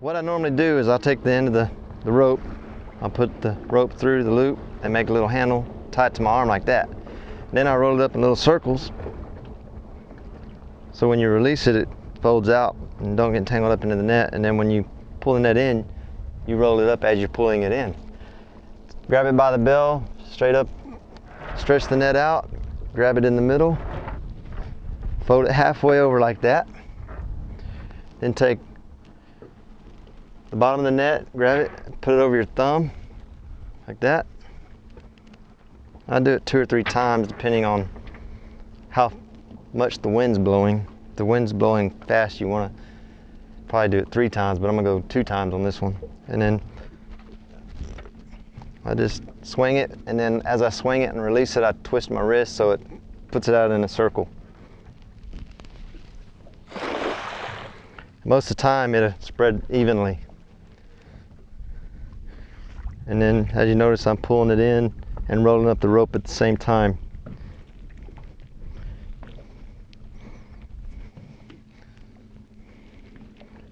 What I normally do is I'll take the end of the rope, I'll put the rope through the loop and make a little handle, tie it to my arm like that. Then I roll it up in little circles, so when you release it, it folds out and don't get tangled up into the net. And then when you pull the net in, you roll it up as you're pulling it in. Grab it by the bell, straight up, stretch the net out, grab it in the middle, fold it halfway over like that. Then take the bottom of the net, grab it, put it over your thumb, like that. I do it 2 or 3 times depending on how much the wind's blowing. If the wind's blowing fast, you want to probably do it 3 times, but I'm gonna go 2 times on this one. And then I just swing it, and then as I swing it and release it, I twist my wrist so it puts it out in a circle. Most of the time it'll spread evenly. And then as you notice, I'm pulling it in and rolling up the rope at the same time.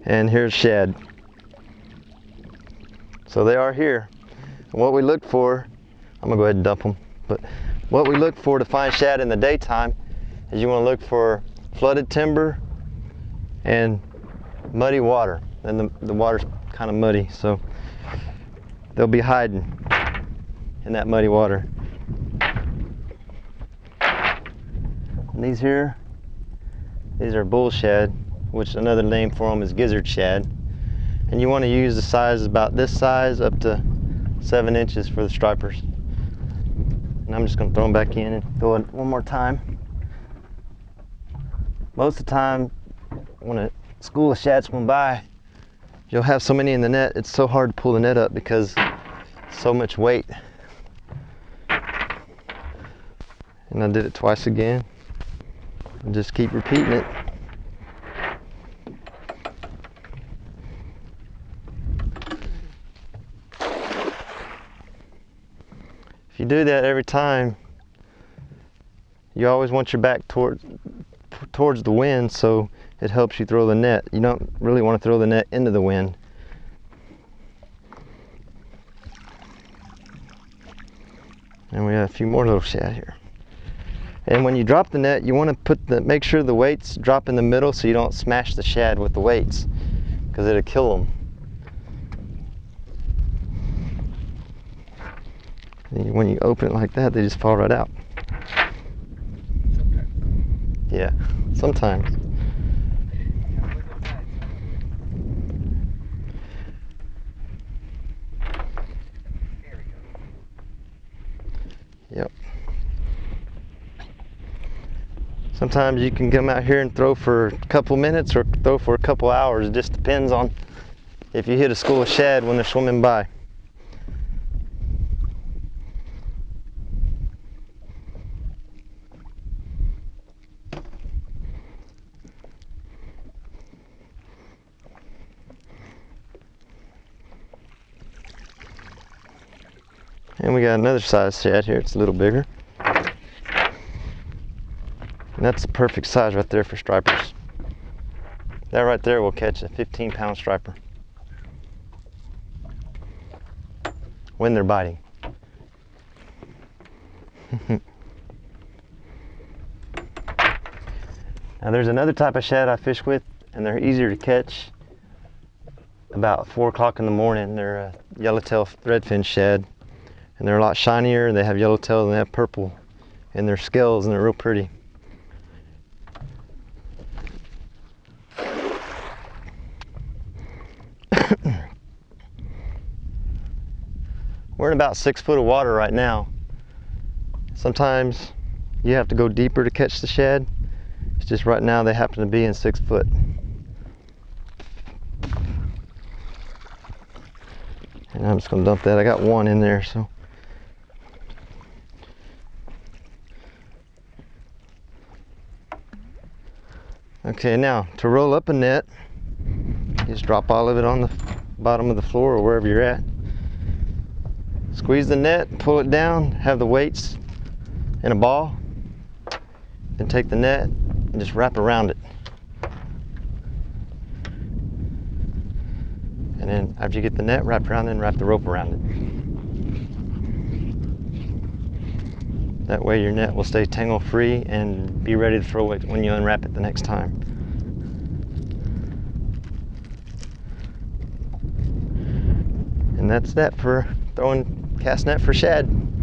And here's shad. So they are here. And what we look for, I'm gonna go ahead and dump them, but what we look for to find shad in the daytime is you wanna look for flooded timber and muddy water. And the water's kind of muddy, so they'll be hiding in that muddy water. And these here, these are bull shad, which another name for them is gizzard shad. And you want to use the size about this size up to 7 inches for the stripers. And I'm just going to throw them back in and go it one more time. Most of the time, when a school of shad swim by, you'll have so many in the net, it's so hard to pull the net up because so much weight. And I did it twice again. And just keep repeating it. If you do that every time, you always want your back towards the wind, so it helps you throw the net. You don't really want to throw the net into the wind. And we have a few more little shad here. And when you drop the net, you want to make sure the weights drop in the middle so you don't smash the shad with the weights, because it'll kill them. And when you open it like that, they just fall right out. Yeah, sometimes. Yep. Sometimes you can come out here and throw for a couple minutes or throw for a couple hours. It just depends on if you hit a school of shad when they're swimming by. And we got another size shad here, it's a little bigger. And that's the perfect size right there for stripers. That right there will catch a 15-pound striper when they're biting. Now there's another type of shad I fish with, and they're easier to catch about 4 o'clock in the morning. They're a yellowtail redfin shad. And they're a lot shinier, they have yellow tails and they have purple in their scales, and they're real pretty. We're in about 6 foot of water right now. Sometimes you have to go deeper to catch the shad. It's just right now they happen to be in 6 foot. And I'm just gonna dump that. I got one in there, so. Okay, now to roll up a net, you just drop all of it on the bottom of the floor or wherever you're at. Squeeze the net, pull it down, have the weights in a ball, then take the net and just wrap around it. And then after you get the net wrapped around, then wrap the rope around it. That way your net will stay tangle free and be ready to throw it when you unwrap it the next time. And that's that for throwing cast net for shad.